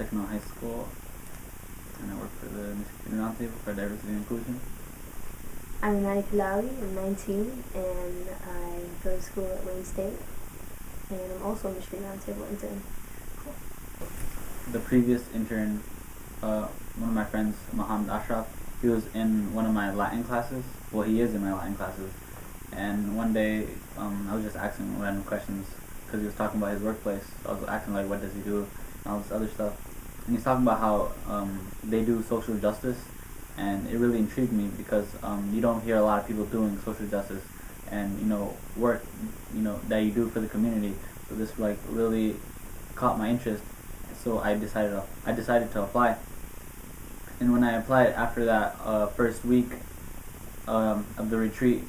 Techno High School, and I work for the Michigan Roundtable for Diversity and Inclusion. I'm Amany Zakir, I'm 19, and I go to school at Wayne State, and I'm also a Michigan Roundtable intern. The previous intern, one of my friends, Muhammad Ashraf, he was in one of my Latin classes. Well, he is in my Latin classes. And one day, I was just asking random questions because he was talking about his workplace. So I was asking, like, what does he do and all this other stuff. And he's talking about how they do social justice. And it really intrigued me because you don't hear a lot of people doing social justice and, work, that you do for the community. So this, like, really caught my interest. So I decided to apply. And when I applied after that first week of the retreat,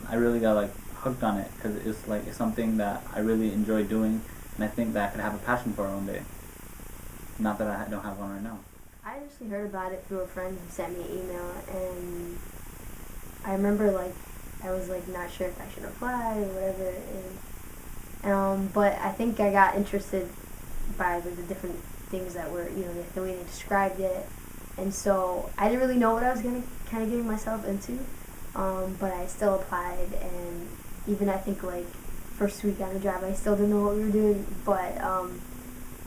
I really got like hooked on it because it's something that I really enjoy doing, and I think that I could have a passion for it one day. Not that I don't have one right now. I actually heard about it through a friend who sent me an email, and I remember I was not sure if I should apply or whatever, and but I think I got interested by the different things that were the way they described it, and so I didn't really know what I was kind of getting myself into. But I still applied, and even I think first week on the job I still didn't know what we were doing, but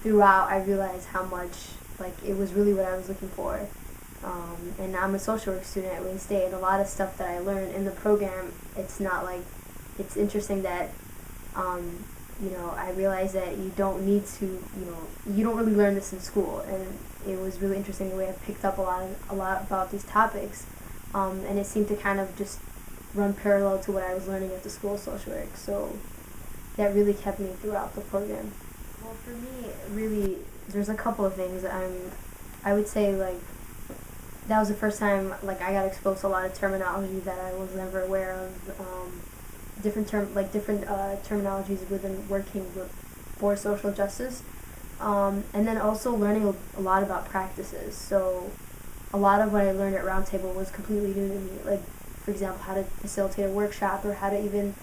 throughout I realized how much it was really what I was looking for. And I'm a social work student at Wayne State, and a lot of stuff that I learned in the program, it's interesting that I realized that you don't need to, you don't really learn this in school, and it was really interesting the way I picked up a lot about these topics. And it seemed to kind of just run parallel to what I was learning at the School of Social Work, so that really kept me throughout the program. Well, for me, really, there's a couple of things. I would say that was the first time I got exposed to a lot of terminology that I was never aware of. Different terminologies within working for social justice, and then also learning a lot about practices. So a lot of what I learned at Roundtable was completely new to me. For example, how to facilitate a workshop, or how to even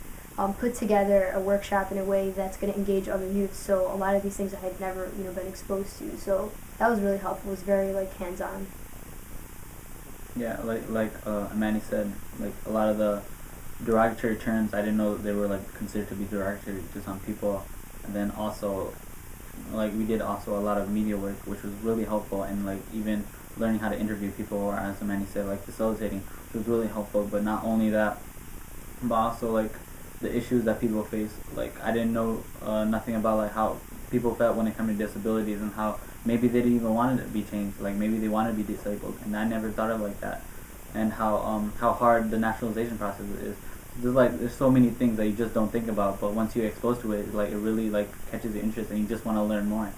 put together a workshop in a way that's going to engage other youth. So a lot of these things I had never been exposed to. So that was really helpful. It was very hands-on. Yeah, Amany said, a lot of the derogatory terms, I didn't know they were considered to be derogatory to some people. And then also we did also a lot of media work, which was really helpful, and even learning how to interview people, or as Amany said, facilitating, which was really helpful. But not only that, but also the issues that people face. I didn't know nothing about how people felt when it comes to disabilities, and how maybe they didn't even want it to be changed. Maybe they want to be disabled, and I never thought of that. And how hard the naturalization process is. There's so many things that you just don't think about, but once you're exposed to it, it really catches your interest, and you just want to learn more.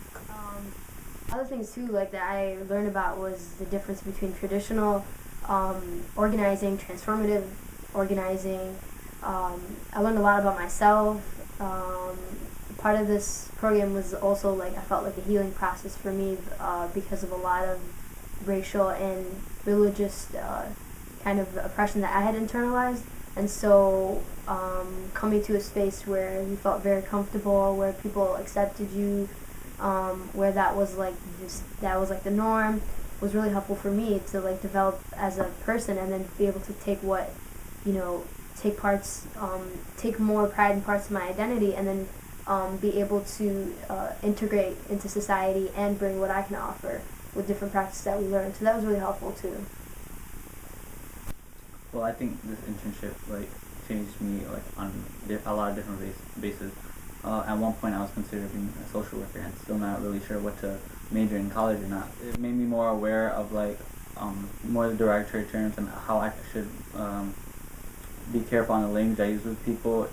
Other things too, that I learned about was the difference between traditional organizing, transformative organizing. I learned a lot about myself. Part of this program was also I felt a healing process for me because of a lot of racial and religious kind of oppression that I had internalized. And so coming to a space where you felt very comfortable, where people accepted you, where that was the norm, was really helpful for me to develop as a person, and then be able to take take more pride in parts of my identity, and then be able to integrate into society and bring what I can offer with different practices that we learned. So that was really helpful too. Well, I think this internship changed me on a lot of different bases. At one point, I was considering being a social worker, and still not really sure what to major in college or not. It made me more aware of more of the derogatory terms, and how I should be careful on the language I use with people,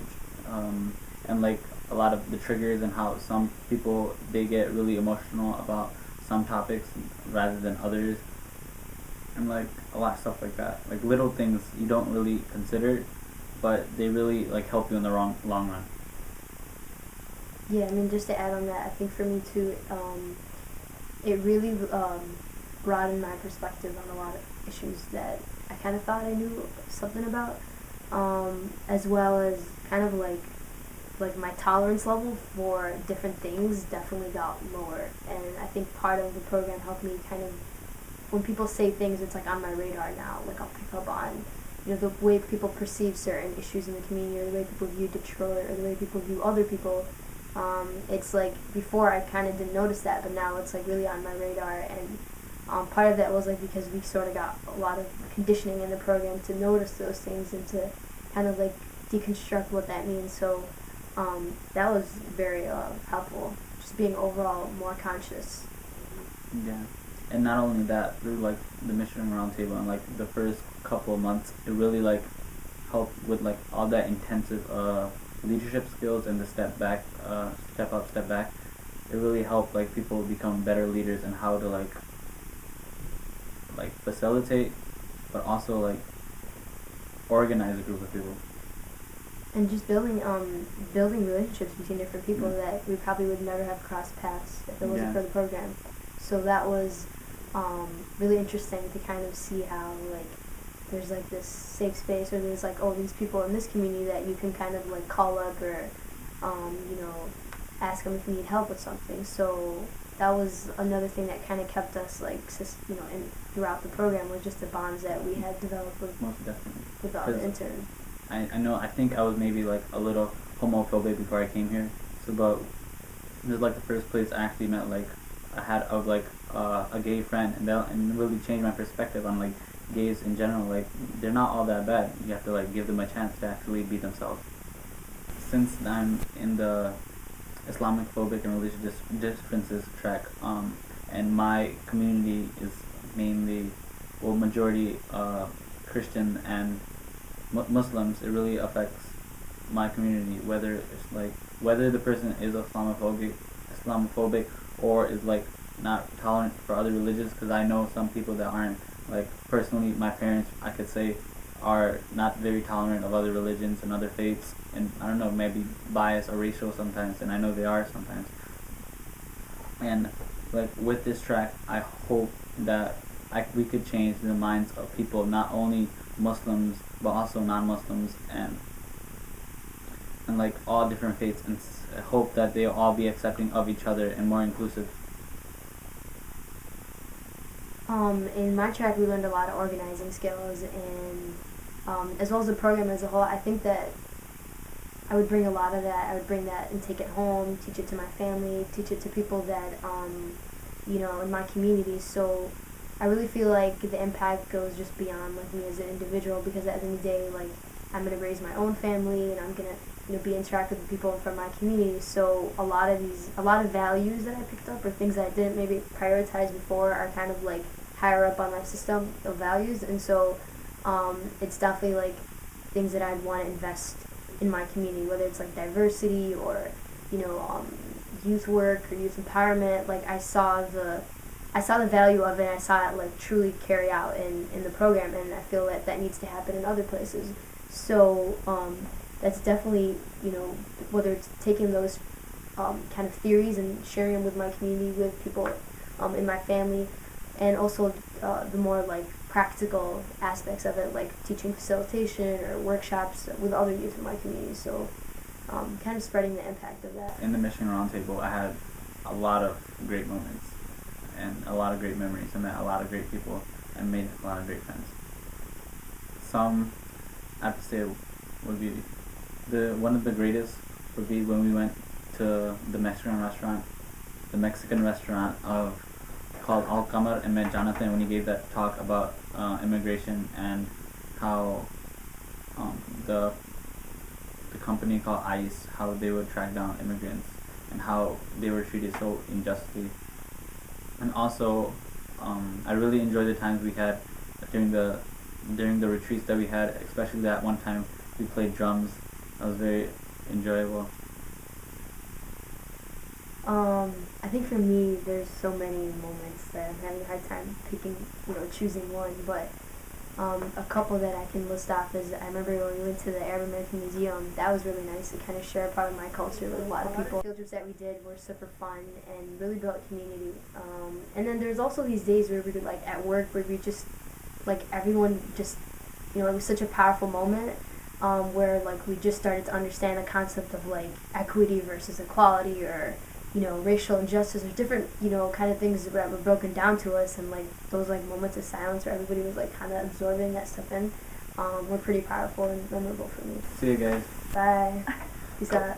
and a lot of the triggers, and how some people, they get really emotional about some topics rather than others, and a lot of stuff like that. Little things you don't really consider, but they really help you in the long run. Yeah, and then just to add on that, I think for me too, it really broadened my perspective on a lot of issues that I kind of thought I knew something about, as well as kind of like my tolerance level for different things definitely got lower, and I think part of the program helped me kind of, when people say things, it's like on my radar now. Like I'll pick up on, the way people perceive certain issues in the community, or the way people view Detroit, or the way people view other people. It's like before I kind of didn't notice that, but now it's like really on my radar. And part of that was like because we sort of got a lot of conditioning in the program to notice those things and to kind of like deconstruct what that means. So that was very helpful, just being overall more conscious. Yeah. And not only that, through like the Mission Roundtable and like the first couple of months, it really like helped with like all that intensive leadership skills and the step up, step back. It really helped like people become better leaders and how to like facilitate, but also like organize a group of people. And just building relationships between different people that we probably would never have crossed paths if it wasn't for the program. So that was really interesting to kind of see how like there's like this safe space, or there's like these people in this community that you can kind of like call up or ask them if you need help with something. So that was another thing that kind of kept us like in throughout the program, was just the bonds that we had developed with Most definitely with all the interns. I think I was maybe like a little homophobic before I came here. So but this is like the first place I actually met like I had of like a gay friend, and really changed my perspective on like gays in general. Like they're not all that bad. You have to like give them a chance to actually be themselves. Since I'm in the Islamic phobic and religious differences track, and my community is mainly majority Christian and Muslims, it really affects my community, whether the person is Islamophobic or is like not tolerant for other religions, because I know some people that aren't. Like personally, my parents, I could say, are not very tolerant of other religions and other faiths, and I don't know, maybe biased or racial sometimes, and I know they are sometimes. And like with this track, I hope that we could change the minds of people, not only Muslims but also non-Muslims, and like all different faiths, and I hope that they'll all be accepting of each other and more inclusive. In my track, we learned a lot of organizing skills, and as well as the program as a whole. I think that I would bring a lot of that. I would bring that and take it home, teach it to my family, teach it to people that, in my community. So I really feel like the impact goes just beyond like me as an individual, because at the end of the day, like I'm gonna raise my own family, and I'm gonna be interactive with people from my community. So a lot of values that I picked up, or things that I didn't maybe prioritize before, are kind of like higher up on my system of values. And so it's definitely like things that I'd want to invest in my community, whether it's like diversity or youth work or youth empowerment. Like I saw the value of it, and I saw it like truly carry out in the program, and I feel that needs to happen in other places. So that's definitely, whether it's taking those kind of theories and sharing them with my community, with people in my family, and also the more like practical aspects of it, like teaching facilitation or workshops with other youth in my community. So kind of spreading the impact of that. In the Mission Roundtable, I had a lot of great moments and a lot of great memories. I met a lot of great people and made a lot of great friends. Some, I have to say, would be one of the greatest would be when we went to the Mexican restaurant called Al Qamar, and met Jonathan when he gave that talk about immigration, and how the company called ICE, how they would track down immigrants and how they were treated so unjustly. And also, I really enjoyed the times we had during the retreats that we had, especially that one time we played drums. That was very enjoyable. I think for me, there's so many moments that I'm having a hard time choosing one, but a couple that I can list off is, I remember when we went to the Arab American Museum. That was really nice to kind of share a part of my culture with a lot of people. The field trips that we did were super fun and really built community. And then there's also these days where we would, like, at work, where we just, like, everyone just, it was such a powerful moment. where like we just started to understand the concept of like equity versus equality, or racial injustice, or different kind of things that were broken down to us, and like those like moments of silence where everybody was like kind of absorbing that stuff in, were pretty powerful and memorable for me. See you guys. Bye. Peace out.